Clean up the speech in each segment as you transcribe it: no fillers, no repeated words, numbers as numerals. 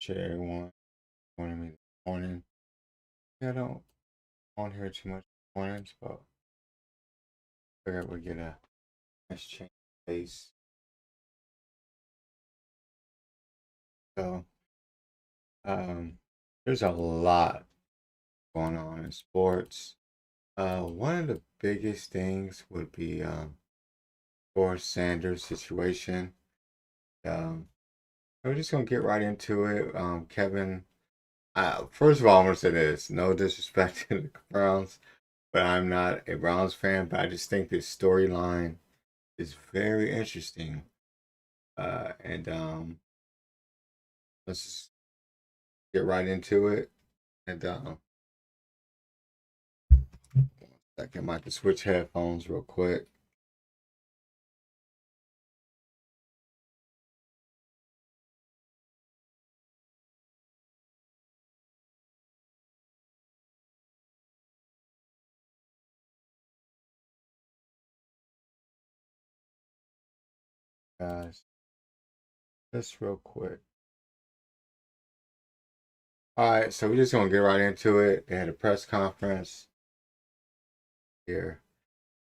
Appreciate everyone joining me this morning. Yeah, I don't want to hear too much mornings, but figured we get a nice change of pace. So, um, there's a lot going on in sports. One of the biggest things would be George Sanders' situation. Um, we're just gonna get right into it. Kevin, first of all, I'm gonna say this: no disrespect to the Browns, but I'm not a Browns fan. But I just think this storyline is very interesting. And let's just get right into it. And 1 second, I might have to switch headphones real quick. Guys, just real quick. All right, so we're just gonna get right into it. They had a press conference here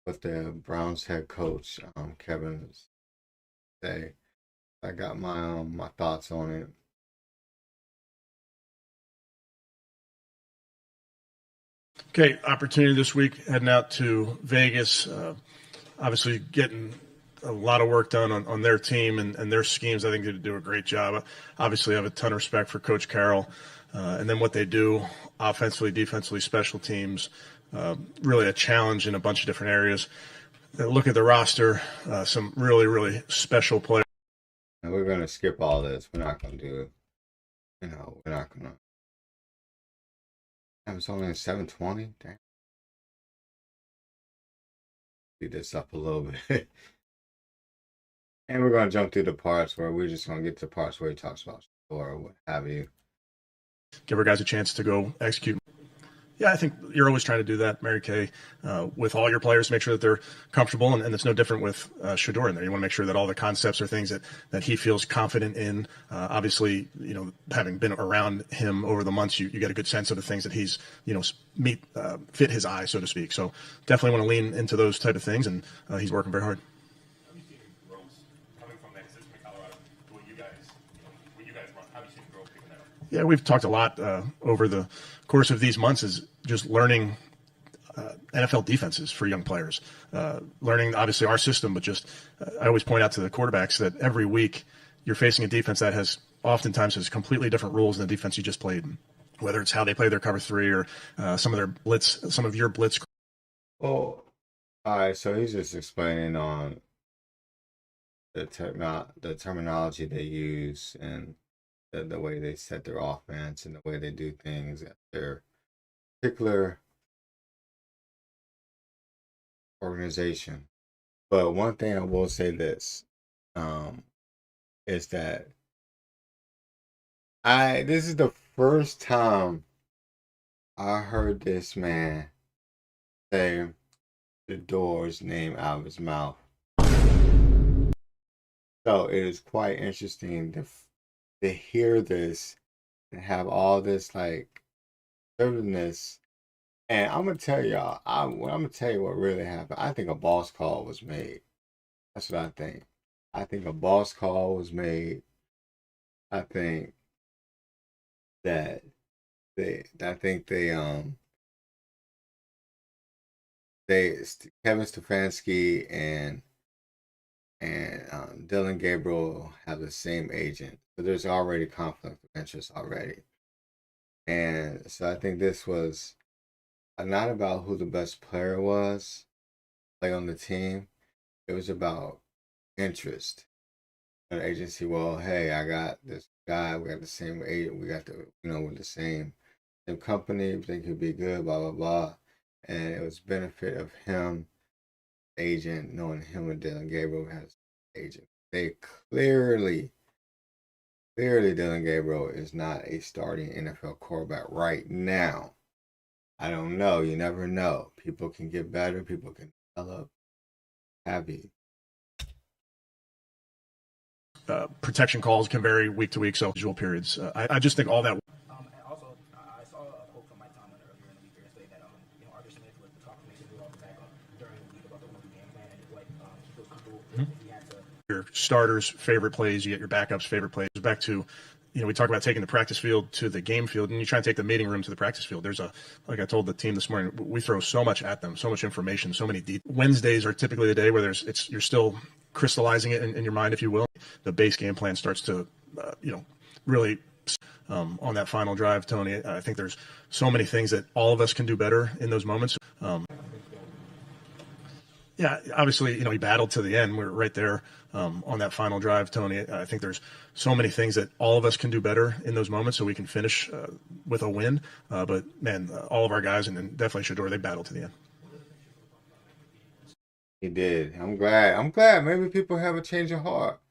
with the Browns head coach, Kevin. Say, I got my thoughts on it. Okay, opportunity this week heading out to Vegas. Obviously, getting a lot of work done on their team and their schemes. I think they do a great job. Obviously, I have a ton of respect for Coach Carroll and then what they do offensively, defensively, special teams. Really a challenge in a bunch of different areas. Look at the roster, some really, really special players. And we're gonna skip all this. We're not gonna do it. We're not gonna. It's only 7:20. Damn. Speed this up a little bit. And we're going to jump through the parts where we're just going to get to parts where he talks about or what have you. Give our guys a chance to go execute. Yeah, I think you're always trying to do that, Mary Kay, with all your players, make sure that they're comfortable, and it's no different with Shador in there. You want to make sure that all the concepts are things that he feels confident in. Obviously, having been around him over the months, you get a good sense of the things that he's, fit his eye, so to speak. So definitely want to lean into those type of things, and he's working very hard. Yeah, we've talked a lot over the course of these months is just learning NFL defenses for young players. Learning, obviously, our system, but just I always point out to the quarterbacks that every week you're facing a defense that oftentimes has completely different rules than the defense you just played. Whether it's how they play their cover three or some of your blitz. Well, all right, so he's just explaining on the terminology they use and the way they set their offense and the way they do things at their particular organization. But one thing I will say this is that this is the first time I heard this man say the door's name out of his mouth. So it is quite interesting to hear this and have all this like assertiveness. And I'm gonna tell y'all, I'm gonna tell you what really happened. I think a boss call was made. That's what I think. I think a boss call was made. I think that I think they Kevin Stefanski and Dylan Gabriel have the same agent. So there's already conflict of interest already. And so I think this was not about who the best player was, like on the team. It was about interest. An agency, well, hey, I got this guy, we got the same agent, we got with the same company, we think he'd be good, blah, blah, blah. And it was benefit of him, agent, knowing him and Dylan Gabriel has agent. They clearly Dylan Gabriel is not a starting NFL quarterback right now. I don't know. You never know. People can get better. People can develop. Have you? protection calls can vary week to week, so visual periods. I just think all that. And also, I saw a quote from Mike Tomlin earlier in the week saying that Arthur Smith was talking to Mason Rudolph backup during the week about the winning game plan and what he feels comfortable if he had to. Your starters' favorite plays, you get your backups' favorite plays. Back to, we talk about taking the practice field to the game field, and you try and take the meeting room to the practice field. Like I told the team this morning, we throw so much at them, so much information, so many details. Wednesdays are typically the day where you're still crystallizing it in your mind, if you will. The base game plan starts to, really. On that final drive, Tony, I think there's so many things that all of us can do better in those moments. Yeah, obviously, he battled to the end. We're right there on that final drive, Tony. I think there's so many things that all of us can do better in those moments so we can finish with a win. But, man, all of our guys, and definitely Shedeur, they battled to the end. He did. I'm glad. Maybe people have a change of heart.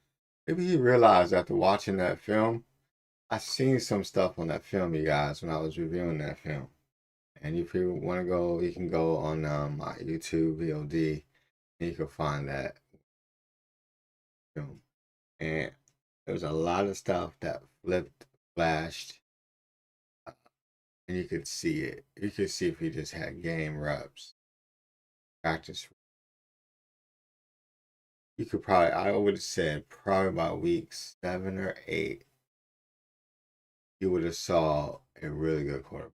Maybe he realized after watching that film. I seen some stuff on that film, you guys, when I was reviewing that film. And if you want to go, you can go on my YouTube VOD, and you can find that film. And there's a lot of stuff that flipped, flashed, and you could see it. You could see if he just had game reps, practice. You could probably, I would have said, probably by week 7 or 8. You would have saw a really good quarterback.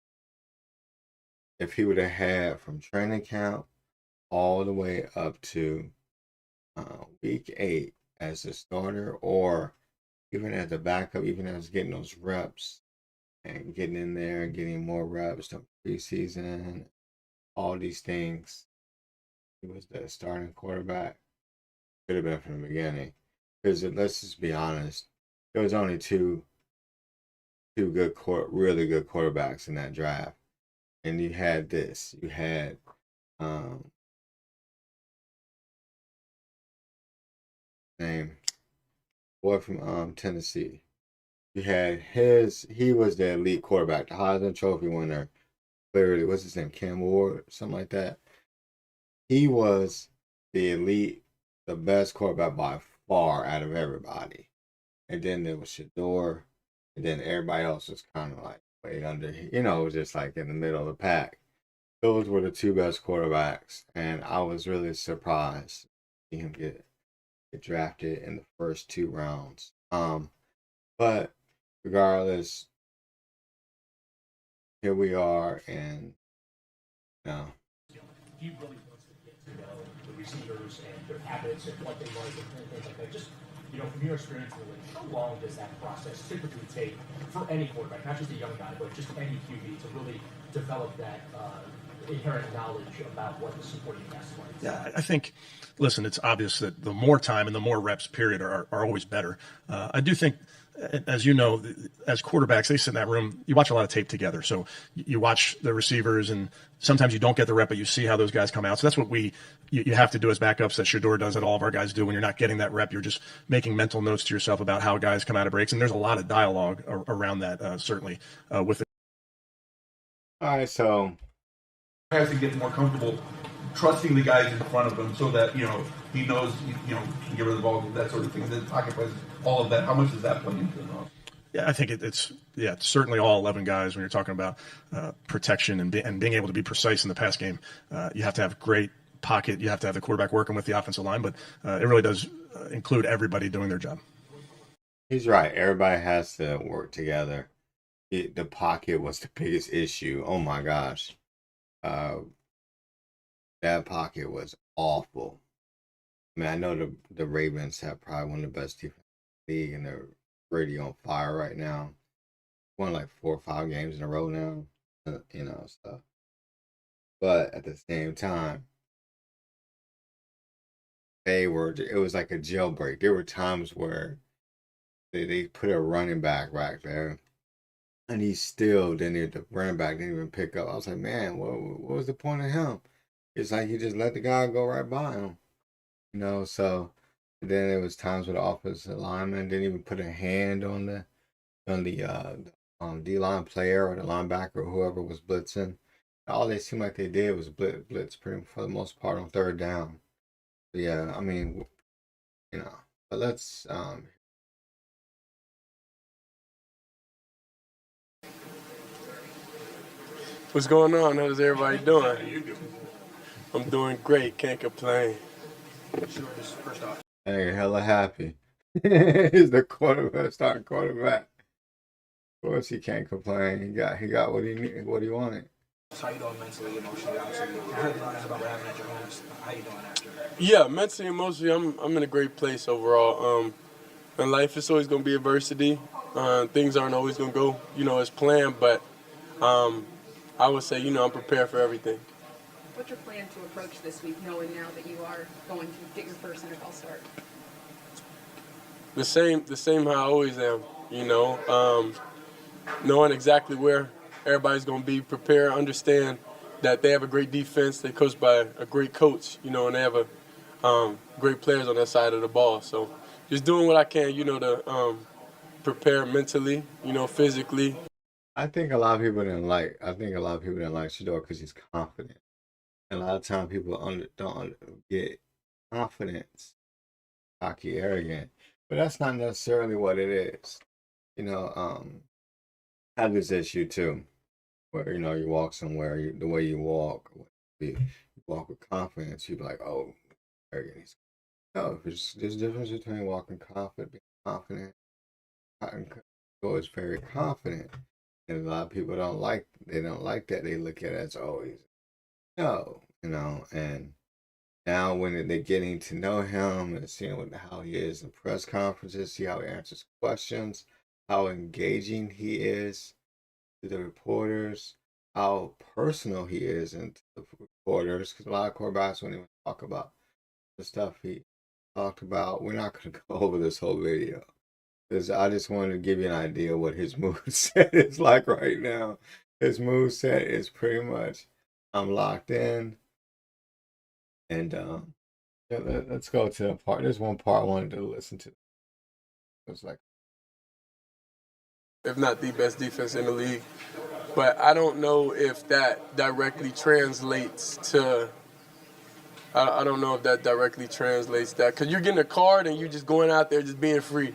If he would have had from training camp all the way up to week 8 as a starter, or even as a backup, even as getting those reps and getting in there and getting more reps to preseason, all these things, he was the starting quarterback. Could have been from the beginning. Because let's just be honest, there was only two really good quarterbacks in that draft, and you had this. You had name boy from Tennessee. You had he was the elite quarterback, the Heisman Trophy winner. Clearly, what's his name? Cam Ward, something like that. He was the elite, the best quarterback by far out of everybody. And then there was Shedeur. And then everybody else was kind of like way under, it was just like in the middle of the pack. Those were the two best quarterbacks, and I was really surprised to see him get drafted in the first 2 rounds. But regardless, here we are, and He really wants to get to know the receivers and their habits and what they like and things like that. Just from your experience in the league, how long does that process typically take for any quarterback, not just a young guy, but just any QB, to really develop that inherent knowledge about what the supporting cast is like? Yeah, I think, listen, it's obvious that the more time and the more reps, period, are always better. I do think, as you know, as quarterbacks, they sit in that room, you watch a lot of tape together. So you watch the receivers, and sometimes you don't get the rep, but you see how those guys come out. So that's what you have to do as backups, that Shedeur does, that all of our guys do. When you're not getting that rep, you're just making mental notes to yourself about how guys come out of breaks. And there's a lot of dialogue around that, certainly, with it. All right, so has to get more comfortable trusting the guys in front of him so that he knows can get rid of the ball, that sort of thing. The pocket plays, all of that. How much does that play into it? Yeah, I think it's certainly all 11 guys. When you're talking about protection and being able to be precise in the pass game, you have to have great pocket. You have to have the quarterback working with the offensive line, but it really does include everybody doing their job. He's right. Everybody has to work together. The pocket was the biggest issue. Oh my gosh. That pocket was awful. I mean, I know the Ravens have probably one of the best defense in the league, and they're pretty on fire right now. Won like 4 or 5 games in a row now, stuff. But at the same time, it was like a jailbreak. There were times where they put a running back right there, and the running back didn't even pick up. I was like, man, what was the point of him? It's like he just let the guy go right by him, So then there was times where the offensive lineman didn't even put a hand on the D-line player or the linebacker or whoever was blitzing. All they seemed like they did was blitz pretty for the most part on 3rd down. But yeah, I mean, but let's What's going on? How's everybody doing? I'm doing great. Can't complain. Hey, hella happy. He's the quarterback, starting quarterback. Of course, he can't complain. He got what he needed, what he wanted. How you doing mentally, emotionally? Obviously, you heard the news about what happened at your home. How you doing after? Yeah, mentally, emotionally, I'm in a great place overall. In life, it's always gonna be adversity. Things aren't always gonna go, as planned. But I would say, I'm prepared for everything. What's your plan to approach this week, knowing now that you are going to get your first NFL start? The same how I always am. Knowing exactly where everybody's gonna be, prepare, understand that they have a great defense. They're coached by a great coach, and they have great players on that side of the ball. So just doing what I can, to prepare mentally, physically. I think a lot of people didn't like. I think a lot of people didn't like Shador because he's confident. And a lot of times people don't get confidence, cocky, arrogant. But that's not necessarily what it is. I have this issue too, where you walk somewhere, the way you walk, you walk with confidence. You be like, oh, arrogant. No, there's a difference between walking confident, being confident. Shador is very confident. And a lot of people don't like that. They look at it as always no, and now when they're getting to know him and seeing how he is in press conferences, see how he answers questions, how engaging he is to the reporters, how personal he is and to the reporters, because a lot of quarterbacks won't even talk about the stuff he talked about. We're not going to go over this whole video. Because I just wanted to give you an idea what his mood set is like right now. His mood set is pretty much, I'm locked in. And let's go to the part. There's one part I wanted to listen to. It was like, If not the best defense in the league. But I don't know if that directly translates to. I don't know if that directly translates that, because you're getting a card and you're just going out there just being free.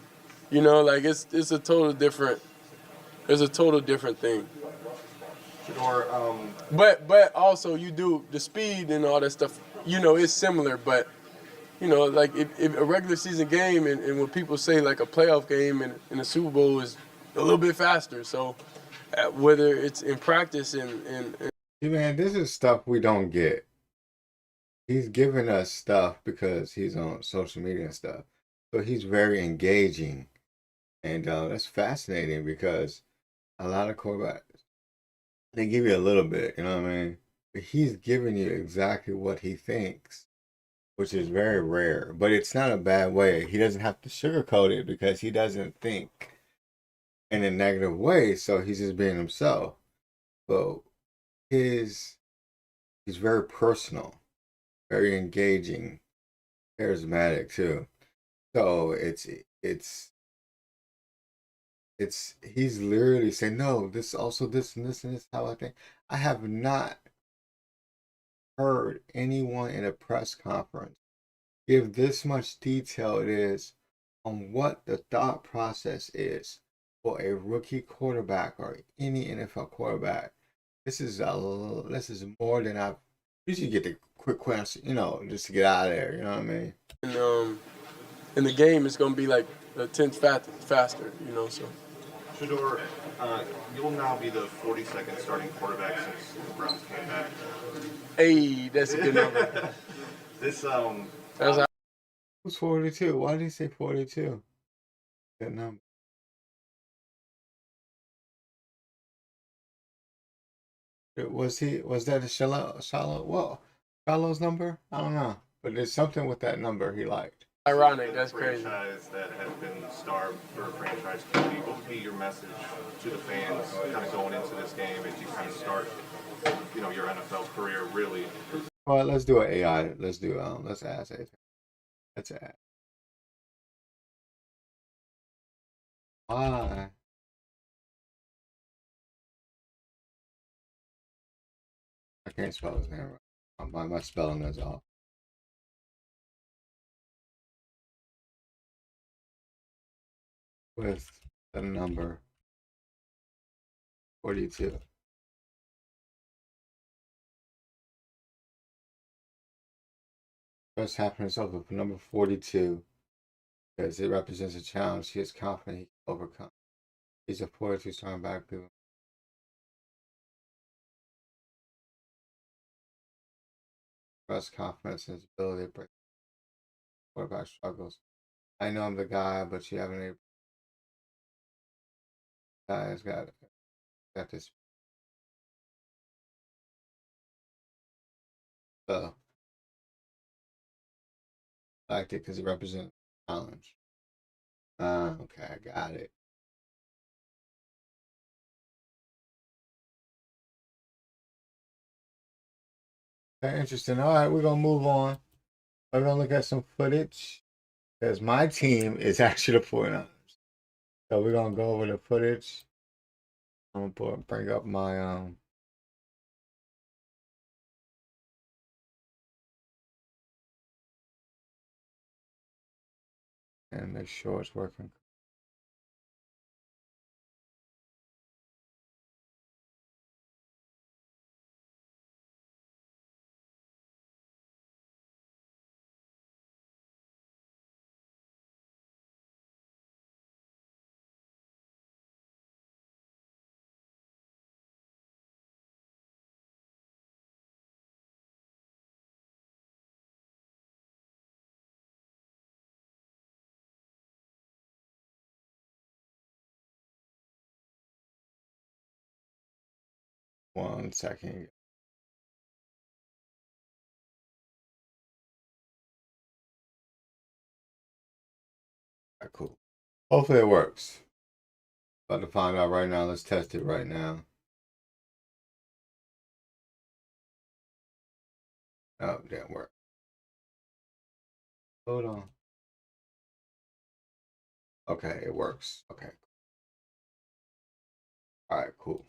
Like it's a total different. It's a total different thing. Shador, But also you do the speed and all that stuff. It's similar, but like if a regular season game and what people say like a playoff game and in the Super Bowl is a little bit faster. So whether it's in practice and man, this is stuff we don't get. He's giving us stuff because he's on social media and stuff. So he's very engaging. And that's fascinating because a lot of quarterbacks, they give you a little bit, you know what I mean? But he's giving you exactly what he thinks, which is very rare. But it's not a bad way. He doesn't have to sugarcoat it because he doesn't think in a negative way. So he's just being himself. So he's very personal, very engaging, charismatic too. So he's literally saying, no, this also this and this and this how I think. I have not heard anyone in a press conference give this much detail it is on what the thought process is for a rookie quarterback or any NFL quarterback. This is more than I've usually get the quick question, just to get out of there. You know what I mean? And in the game, it's gonna be like a tenth faster. So. Shador, you'll now be the 42nd starting quarterback since the Browns came back. Hey, that's a good number. This That's Who's 42? Why did he say 42? That number. Was that a Shallows number? I don't know. But there's something with that number he liked. ironic. That's crazy. Franchise that has been starved for a franchise QB. What would be your message to the fans kind of going into this game as you kind of start, your NFL career really? All right, let's do an AI. Let's ask AI. Let's ask. Why? I can't spell his name right. My spelling is off. With the number 42. First happiness over for number 42 because it represents a challenge he is confident he can overcome. He's a force who's trying back through. Trust, confidence, and his ability to break quarterback struggles. I know I'm the guy, but you haven't. Guys got this. So I liked it because it represents a challenge. Okay, I got it. Okay, interesting. All right, we're gonna move on. We're gonna look at some footage because my team is actually the 49ers. So we're gonna go over the footage. I'm gonna bring up my and make sure it's working. One second. All right, cool. Hopefully it works. About to find out right now. Let's test it right now. Oh, it didn't work. Hold on. Okay, it works. Okay. All right, cool.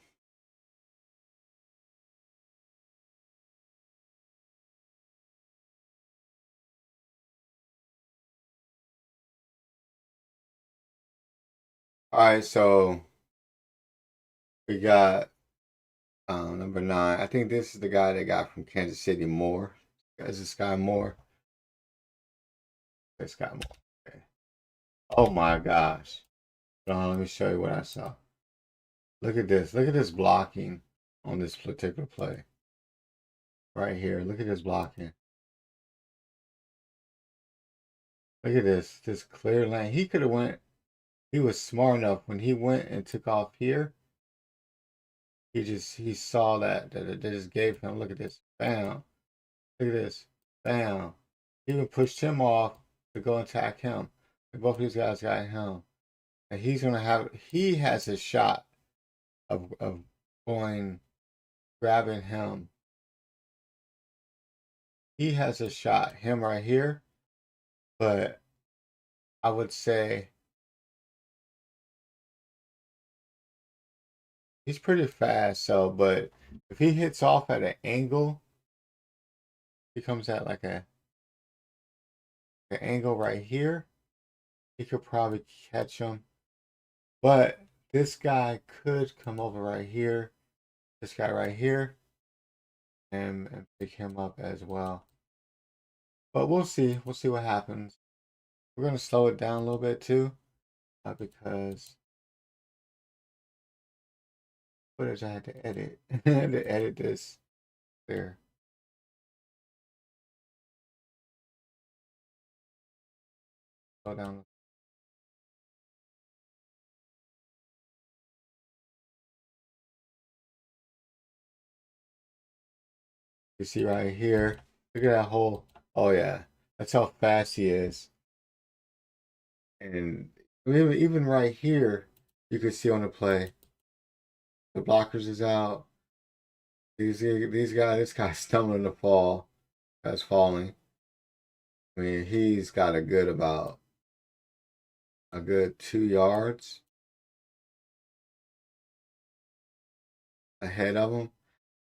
All right, so we got number 9. I think this is the guy they got from Kansas City, Moore. Is this guy Moore? This guy Moore. Okay. Oh my gosh. Hold on, let me show you what I saw. Look at this. Look at this blocking on this particular play. Right here. Look at this blocking. Look at this. This clear lane. He could have went. He was smart enough when he went and took off here. He saw that they just gave him. Look at this. Bam. Look at this. Bam. He even pushed him off to go and attack him. And both of these guys got him. And he's gonna have. He has a shot of going grabbing him. He has a shot. Him right here. But I would say he's pretty fast. So, but if he hits off at an angle, he comes at like an angle right here. He could probably catch him. But this guy could come over right here. This guy right here. And pick him up as well. But we'll see. We'll see what happens. We're going to slow it down a little bit too. Because footage I had to edit. I had to edit this there. Slow down. You see right here. Look at that hole. Oh yeah. That's how fast he is. And even right here, you can see on the play. The blockers is out. These guys, this guy's stumbling to fall. That's falling. I mean, he's got a good 2 yards ahead of him.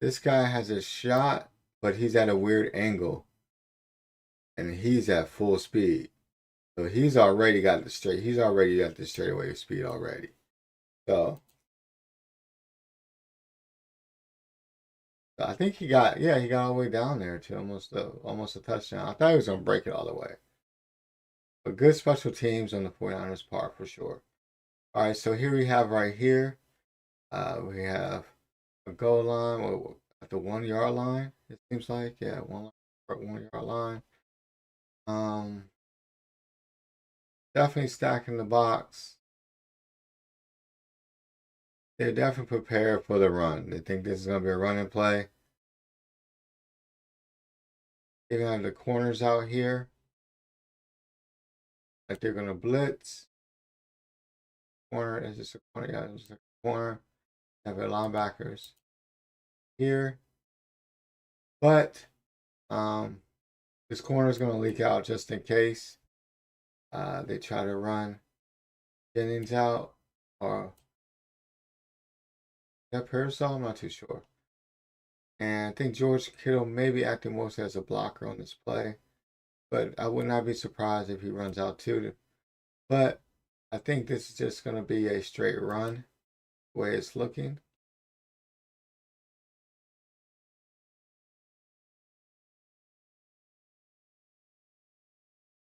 This guy has a shot, but he's at a weird angle. And he's at full speed. So he's already got the straightaway speed already. So I think he got all the way down there to almost a touchdown. I thought he was gonna break it all the way. But good special teams on the 49ers part for sure. All right, so here we have right here, we have a goal line at the 1 yard line. It seems like, yeah, 1 yard line. Definitely stacking the box. They're definitely prepared for the run. They think this is gonna be a running play. They have the corners out here, like they're gonna blitz. Corner is just a corner. Yeah, it's a corner. Have their linebackers here, but this corner is gonna leak out just in case they try to run Jennings out or that Parasol. I'm not too sure. And I think George Kittle may be acting most as a blocker on this play, but I would not be surprised if he runs out too. But I think this is just going to be a straight run, the way it's looking.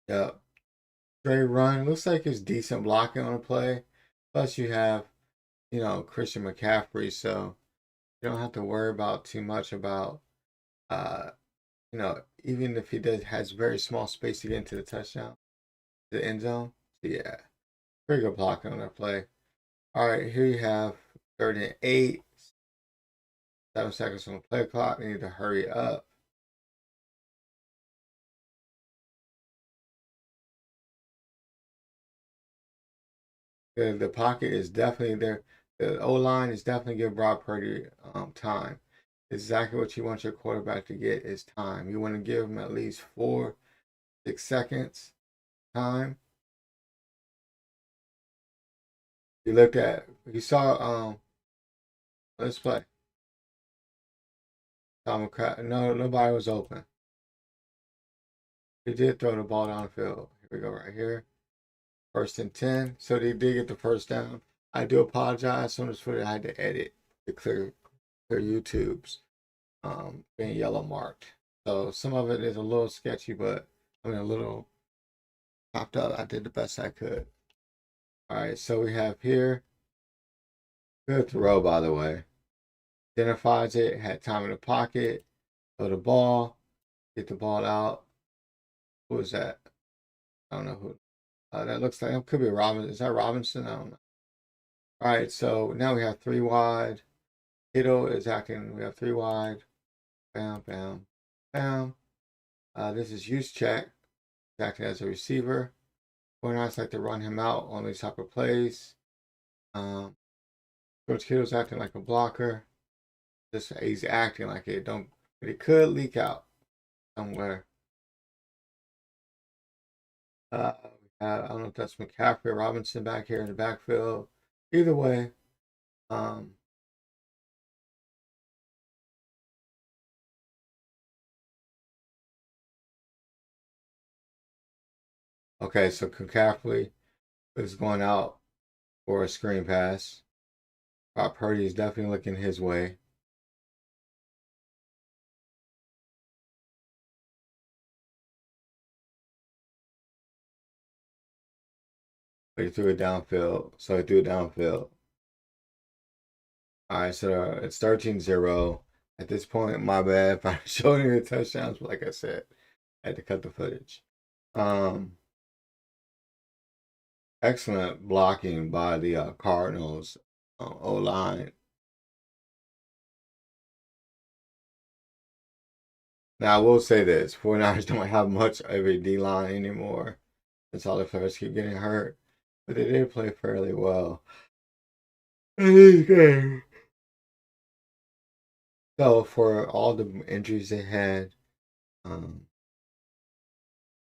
Yep. Straight run. Looks like it's decent blocking on a play. Plus you have, Christian McCaffrey, so you don't have to worry about too much about even if he has very small space to get into the touchdown, the end zone. So yeah, pretty good blocking on that play. All right, here you have 38, 7 seconds on the play clock. They need to hurry up. The pocket is definitely there. The O line is definitely giving Brock Purdy time. Exactly what you want your quarterback to get is time. You want to give him at least 4-6 seconds time. You saw let's play. No, nobody was open. He did throw the ball downfield. Here we go, right here. 1st and 10. So they did get the first down. I do apologize. Some of this footage I had to edit to clear YouTube's being yellow marked. So some of it is a little sketchy, but a little popped up. I did the best I could. All right, so we have here. Good throw, by the way. Identifies it, had time in the pocket, throw the ball, get the ball out. Who was that? I don't know who. That looks like it could be Robinson. Is that Robinson? I don't know. All right, so now we have 3 wide. Kittle is acting. We have 3 wide. Bam, bam, bam. This is Juszczyk acting as a receiver. 49ers like to run him out on these type of plays. George Kittle's acting like a blocker. He's acting like it. But it could leak out somewhere. I don't know if that's McCaffrey or Robinson back here in the backfield. Either way, okay, so McCaffrey is going out for a screen pass. Purdy is definitely looking his way. But he threw it downfield. So he threw it downfield. All right, so it's 13-0. At this point, my bad if I'm showing you the touchdowns, but like I said, I had to cut the footage. Excellent blocking by the Cardinals O-line. Now, I will say this. 49ers don't have much of a D-line anymore. Since all the players keep getting hurt. But they did play fairly well in this game. So, for all the injuries they had, the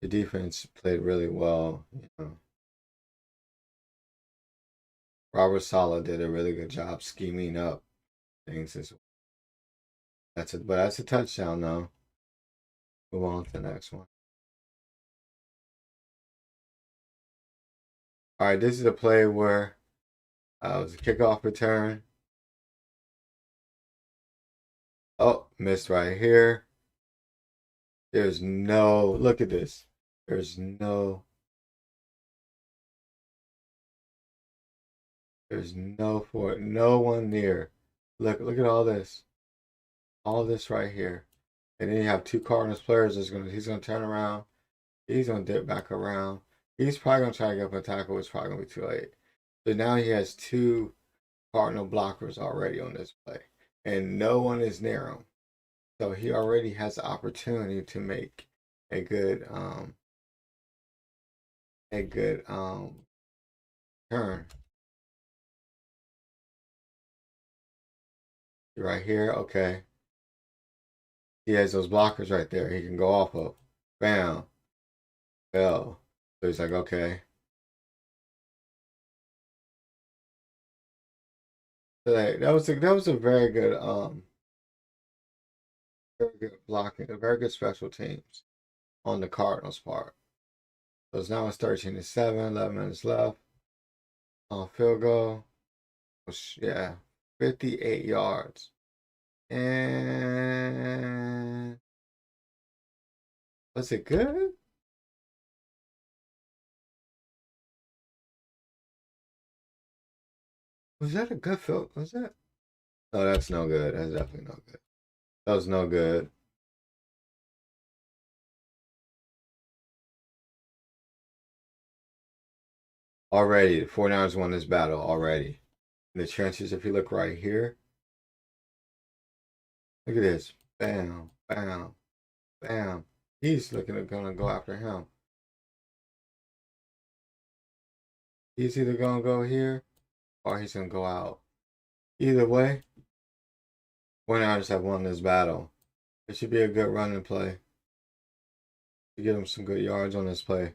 defense played really well. Robert Saleh did a really good job scheming up things as well. But that's a touchdown though. Move on to the next one. All right, this is a play where it was a kickoff return. Oh, missed right here. There's no, look at this. There's no no one near. Look at all this. All this right here. And then you have two Cardinals players he's gonna turn around. He's gonna dip back around. He's probably gonna try to get up a tackle, it's probably gonna be too late. So now he has two Cardinal blockers already on this play. And no one is near him. So he already has the opportunity to make a good turn. Right here, okay. He has those blockers right there he can go off of. Bam. Fell. So he's like, okay. So that was a very good blocking, a very good special teams on the Cardinals part. So now it's 13-7, 11 minutes left. Field goal. Yeah, 58 yards. And was it good? Was that a good field? Was that? No, that's no good. That's definitely no good. That was no good. Already, the 49ers won this battle already. In the trenches, if you look right here, look at this. Bam, bam, bam. He's gonna go after him. He's either gonna go here or he's gonna go out. Either way, 49ers have won this battle. It should be a good running play. To get him some good yards on this play.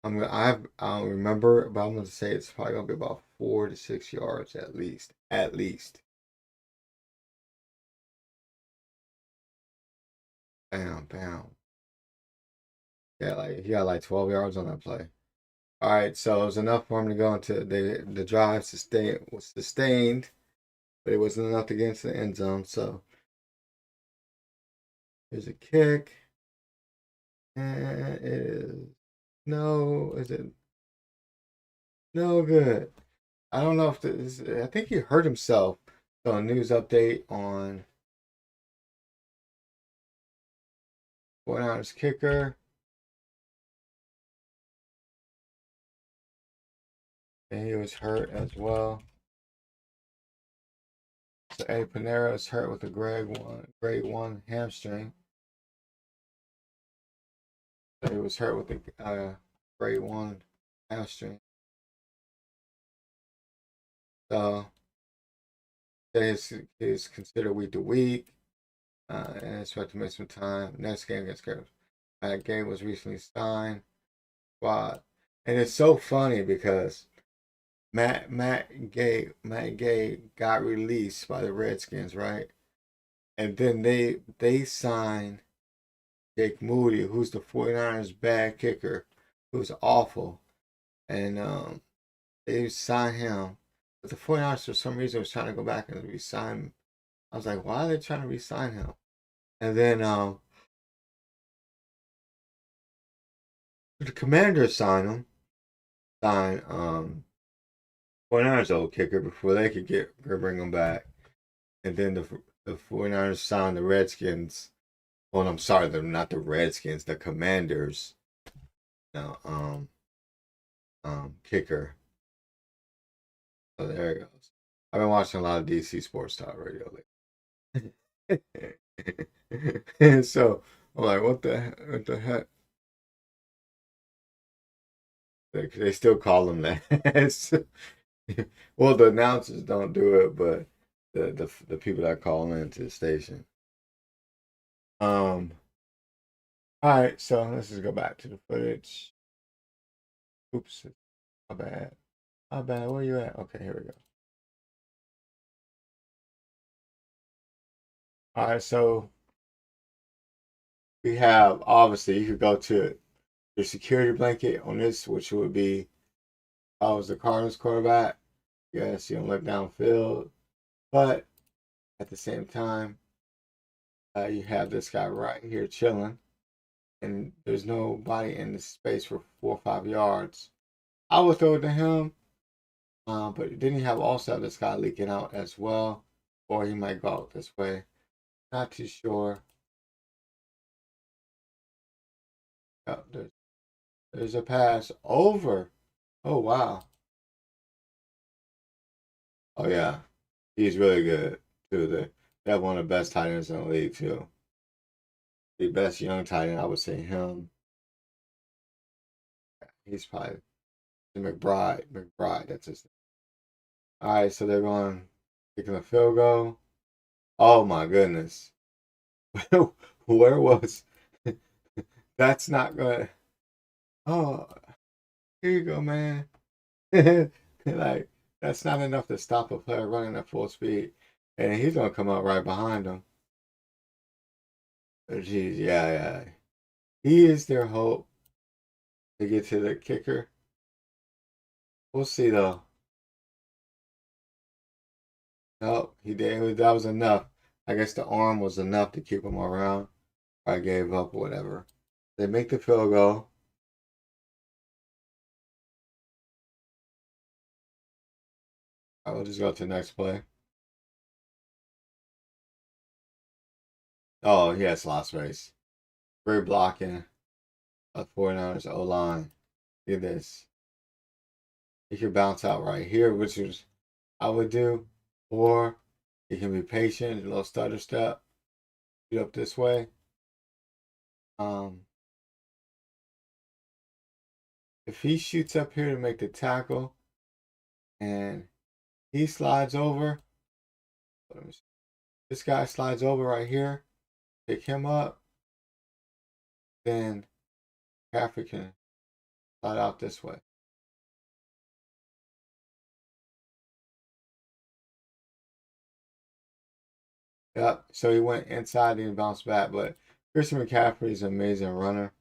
I don't remember, but I'm gonna say it's probably gonna be about 4 to 6 yards at least. At least. Bam, bam. Yeah, he got like 12 yards on that play. All right, so it was enough for him to go into the drive. Was sustained, but it wasn't enough to get into the end zone. So here's a kick, and it is is it no good? I don't know if this. I think he hurt himself. So a news update on 49ers kicker. And he was hurt as well. So Eddie Panera is hurt with a grade one hamstring. So he was hurt with a grade one hamstring. So is considered week to week, and expect to miss some time. Next game against Carolina. That game was recently signed. Squad, and it's so funny because Matt Gay got released by the Redskins, right? And then they signed Jake Moody, who's the 49ers bad kicker, who's awful. And they signed him. But the 49ers for some reason was trying to go back and re-sign him. I was like, why are they trying to re-sign him? And then the Commanders signed him. Signed 49ers old kicker before they could bring him back. And then the 49ers signed the Redskins. Well, I'm sorry, they're not the Redskins, the Commanders. No, kicker. So there it goes. I've been watching a lot of DC Sports Talk Radio lately. So I'm like, what the heck? They still call them that. Well, the announcers don't do it, but the people that call into the station. All right, so let's just go back to the footage. Oops, my bad. My bad. Where you at? Okay, here we go. All right, so we have obviously you could go to your security blanket on this, which would be if I was the Cardinals quarterback. Yes, you don't look downfield, but at the same time, You have this guy right here chilling, and there's nobody in the space for 4 or 5 yards. I would throw it to him, but then you have also this guy leaking out as well, or he might go out this way. Not too sure. Oh, there's a pass over. Oh wow. Oh yeah, he's really good too. They have one of the best tight ends in the league too. The best young tight end, I would say him. He's probably McBride. McBride, that's his name. All right, so they're going kicking a field goal. Oh my goodness. Where was that's not gonna oh here you go, man. Like that's not enough to stop a player running at full speed. And he's gonna come out right behind him. Geez, yeah. He is their hope to get to the kicker. We'll see though. Nope, he did. That was enough. I guess the arm was enough to keep him around. I gave up or whatever. They make the field goal. I will just go to the next play. Oh, yes, lost race. Great blocking of 49ers O-line. Look at this. He can bounce out right here, which is I would do. Or he can be patient, a little stutter step. Shoot up this way. If he shoots up here to make the tackle and he slides over, this guy slides over right here, pick him up, then McCaffrey can slide out this way. Yep, so he went inside and bounced back, but Christian McCaffrey is an amazing runner.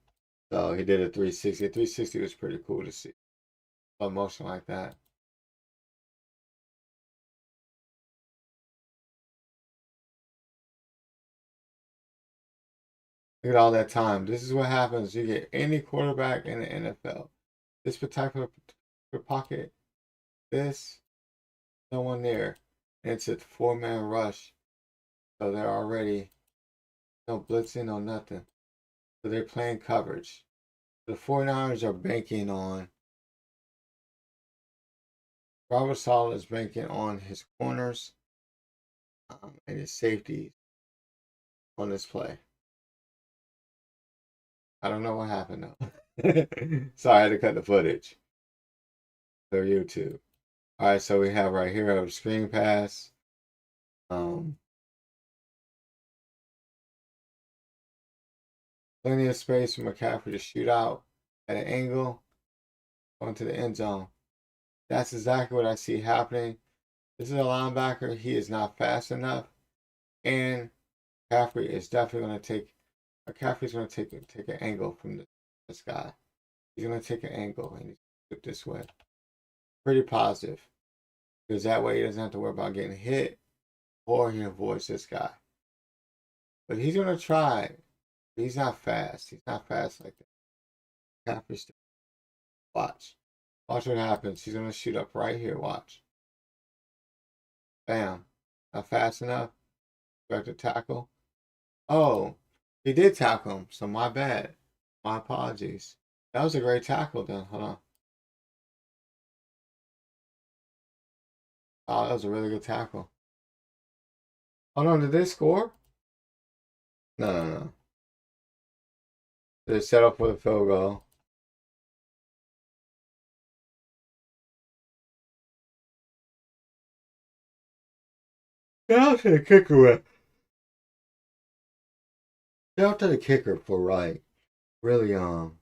So he did a 360. 360 was pretty cool to see. Slow motion like that. Look at all that time. This is what happens. You get any quarterback in the NFL. This particular pocket, this, no one there. And it's a 4-man rush. So they're already no blitzing, no nothing. So they're playing coverage. The 49ers are banking on Robert Saleh is banking on his corners and his safeties on this play. I don't know what happened though. Sorry, I had to cut the footage for YouTube. All right, so we have right here a screen pass. Plenty of space for McCaffrey to shoot out at an angle onto the end zone. That's exactly what I see happening. This is a linebacker. He is not fast enough, and McCaffrey is definitely going to take. McCaffrey's going to take an angle from this guy. He's going to take an angle and he's this way. Pretty positive, because that way he doesn't have to worry about getting hit, or he avoids this guy. But he's going to try. He's not fast. He's not fast like that. McCaffrey's watch. Watch what happens. He's going to shoot up right here. Watch. Bam. Not fast enough. Back to tackle. Oh, he did tackle him, so my bad. My apologies. That was a great tackle then. Hold on. Oh, that was a really good tackle. Hold on, did they score? No. They set up for the field goal. Shout out to the kicker. Shout out to the kicker for really no.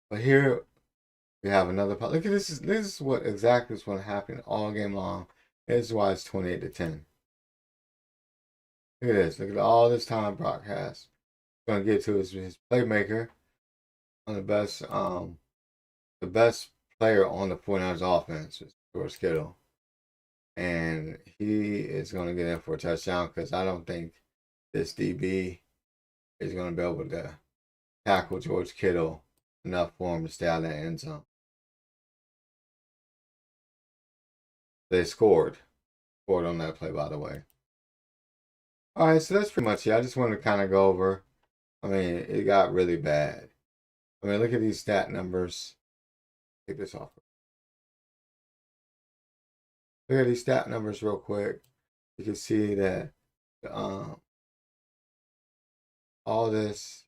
But here we have another. Look at this. This is what exactly is what happened all game long. This is why it's 28-10. Look at this. Look at all this time Brock has. Going to get to his playmaker on the best player on the 49ers offense is George Kittle. and he is going to get in for a touchdown because I don't think this DB is going to be able to tackle George Kittle enough for him to stay out of the end zone. They scored on that play, by the way. All right, so that's pretty much it. I just wanted to kind of go over. I mean, it got really bad. I mean, look at these stat numbers. Take this off. Look at these stat numbers real quick. You can see that all this.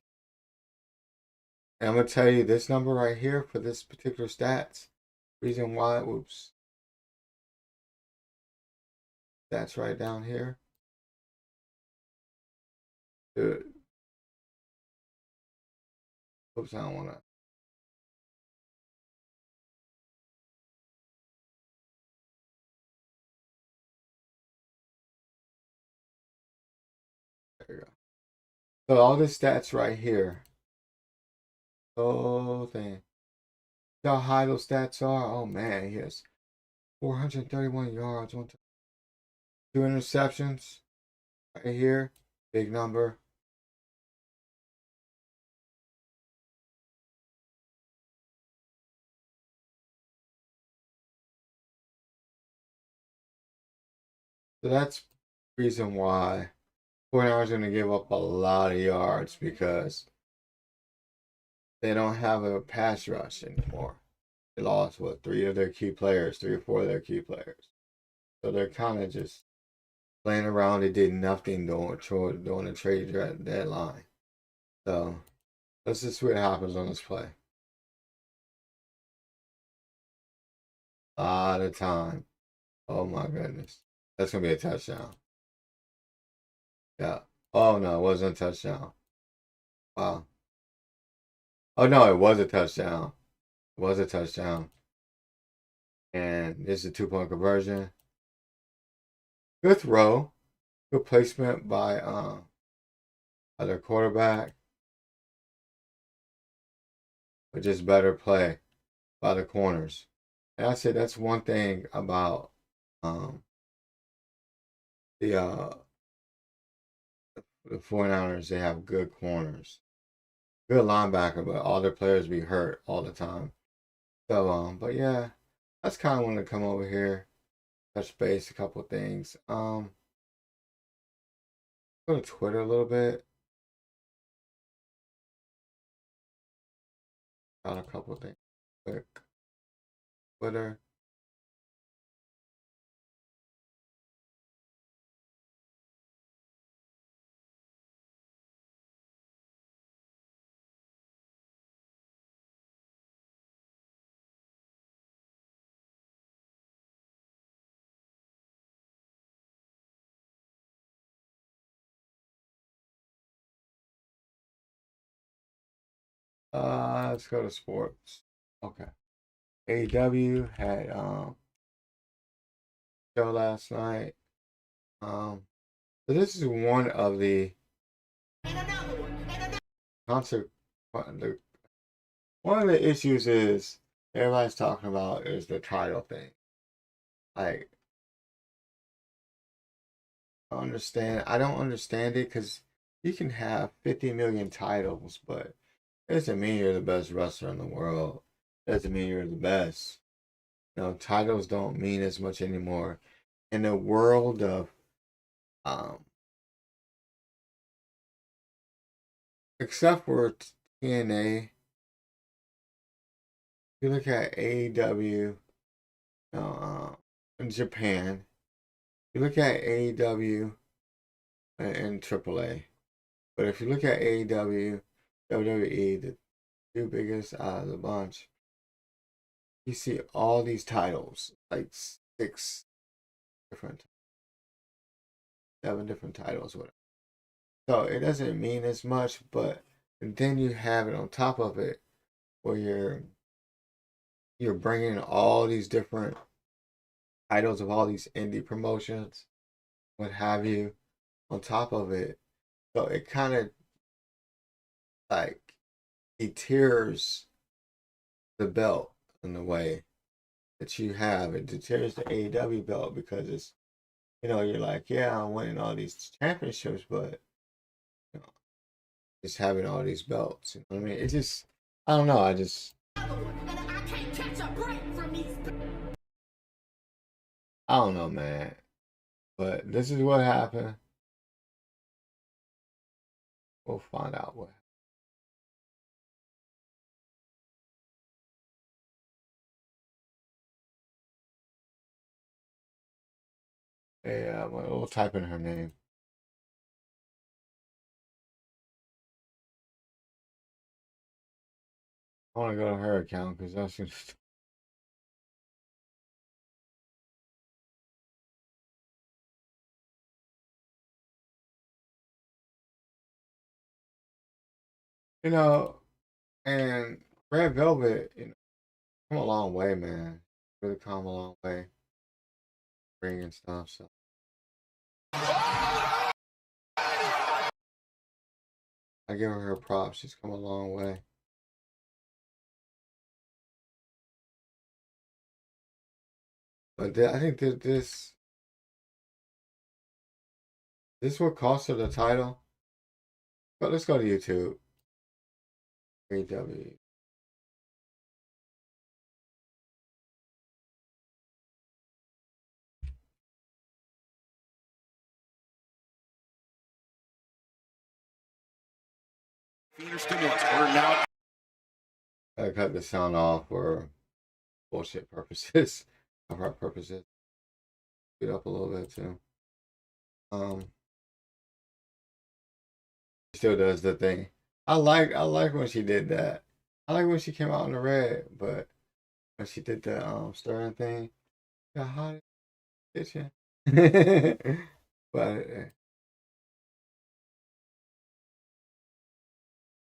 And I'm going to tell you this number right here for this particular stats. Reason why, whoops. That's right down here. Good. Oops, I don't want to. There you go. So all the stats right here. Oh, thing. See how high those stats are? Oh man, he has 431 yards, 2 interceptions right here. Big number. So that's the reason why 49ers are going to give up a lot of yards because they don't have a pass rush anymore. They lost, what, 3 or 4 of their key players. So they're kind of just playing around. They did nothing during the trade deadline. So let's just see what happens on this play. A lot of time. Oh my goodness. That's going to be a touchdown. Yeah. Oh no, it wasn't a touchdown. Wow. Oh no, it was a touchdown. It was a touchdown. And this is a 2-point conversion. Good throw. Good placement by their quarterback. But just better play by the corners. And I say that's one thing about the 49ers. They have good corners. Good linebacker, but all their players be hurt all the time. So but yeah, that's kind of want to come over here, touch base a couple things. Go to Twitter a little bit. Got a couple things quick. Twitter. Let's go to sports. Okay. AEW had show last night. So this is one of the concert. One of the issues is everybody's talking about is the title thing. Like, I don't understand it because you can have 50 million titles, but it doesn't mean you're the best wrestler in the world. It doesn't mean you're the best. You know, titles don't mean as much anymore. In the world of except for TNA, you look at AEW, in Japan. You look at AEW and AAA. But if you look at AEW, WWE, the 2 biggest out of the bunch, you see all these titles, like 6 different, 7 different titles, whatever. So it doesn't mean as much, but then you have it on top of it where you're bringing all these different titles of all these indie promotions, what have you, on top of it. So it kind of like it tears the belt in a way. that you have. It deters the AEW belt because it's, you're like, yeah, I'm winning all these championships, but you know, just having all these belts. You know what I mean? It's just, I don't know. I don't know, man. But this is what happened. We'll find out what. Yeah, we'll type in her name. I want to go to her account because that's just. And Red Velvet, come a long way, man. Really come a long way. Ring and stuff, so. I give her props. She's come a long way. But I think that this will cost her the title. But let's go to YouTube. AW. Stimulants. We're now. I cut the sound off for bullshit purposes, cover purposes. Speed up a little bit too. Still does the thing. I like when she did that. I like when she came out in the red, but when she did the stirring thing, got hot in the kitchen. But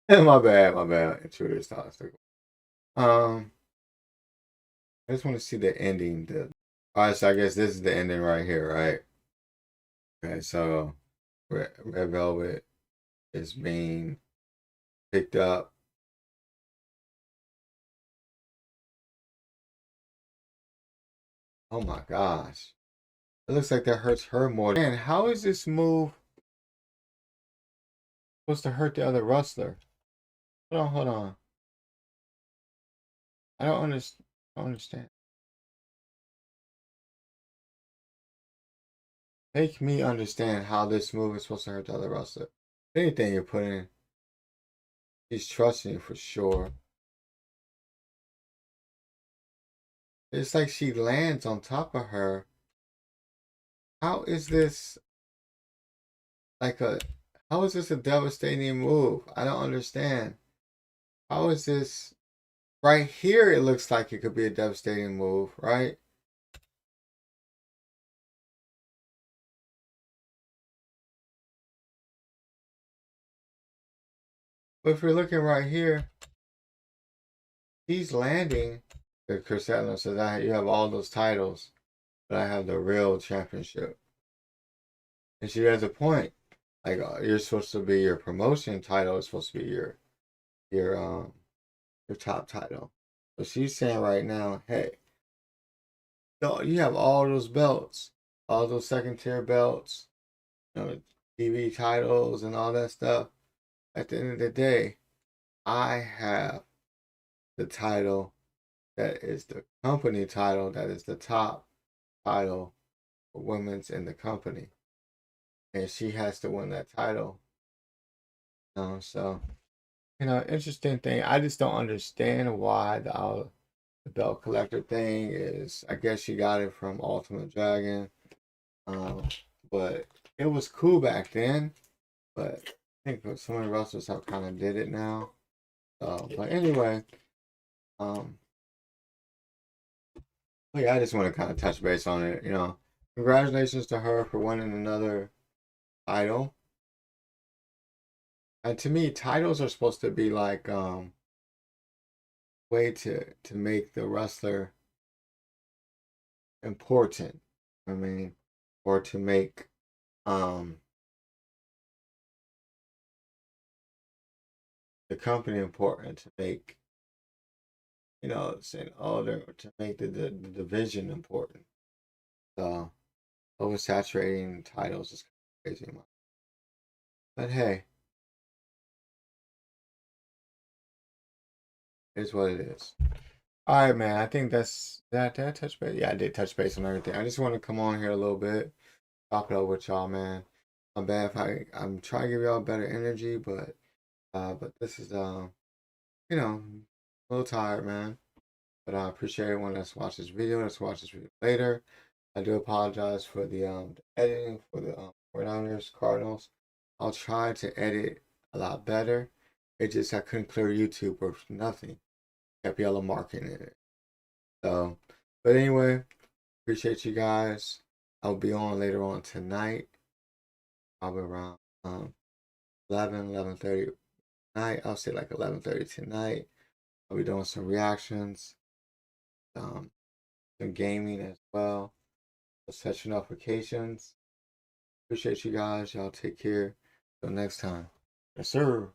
my bad. Intruders thoughts. I just want to see the ending. All right, so I guess this is the ending right here, right? Okay, so Red Velvet is being picked up. Oh my gosh. It looks like that hurts her more. Man, how is this move supposed to hurt the other wrestler? Hold on. I don't understand. Make me understand how this move is supposed to hurt the other wrestler. If anything you're putting, he's trusting you for sure. It's like she lands on top of her. How is this how is this a devastating move? I don't understand. How is this right here? It looks like it could be a devastating move, right? But if you're looking right here, he's landing. Chris Adler says, you have all those titles, but I have the real championship. And she has a point. Like you're supposed to be your promotion title is supposed to be your top title. So she's saying right now, hey, you have all those belts, all those second tier belts, TV titles and all that stuff. At the end of the day, I have the title that is the company title, that is the top title for women's in the company. And she has to win that title. So, interesting thing. I just don't understand why the belt collector thing is. I guess she got it from Ultimate Dragon. But it was cool back then. But I think so many wrestlers have kind of did it now. But anyway, but yeah, I just want to kind of touch base on it. Congratulations to her for winning another title. And to me, titles are supposed to be like way to make the wrestler important. I mean, or to make the company important, to make saying, oh, they're to make the division important. So oversaturating titles is crazy, man. But hey, it's what it is. All right, man. I think did I touch base? Yeah, I did touch base on everything. I just want to come on here a little bit, talk it over with y'all, man. I'm bad if I'm trying to give y'all better energy, but this is a little tired, man. But I appreciate everyone that's watched this video. Let's watch this video later. I do apologize for the editing for the 49ers Cardinals. I'll try to edit a lot better. It just I couldn't clear YouTube or nothing. Kept yellow marking in it. So, but anyway, appreciate you guys. I'll be on later on tonight, probably around 11:30 night. I'll say like 11:30 tonight. I'll be doing some reactions, some gaming as well. Set your notifications. Appreciate you guys. Y'all take care. Till next time. Yes, sir.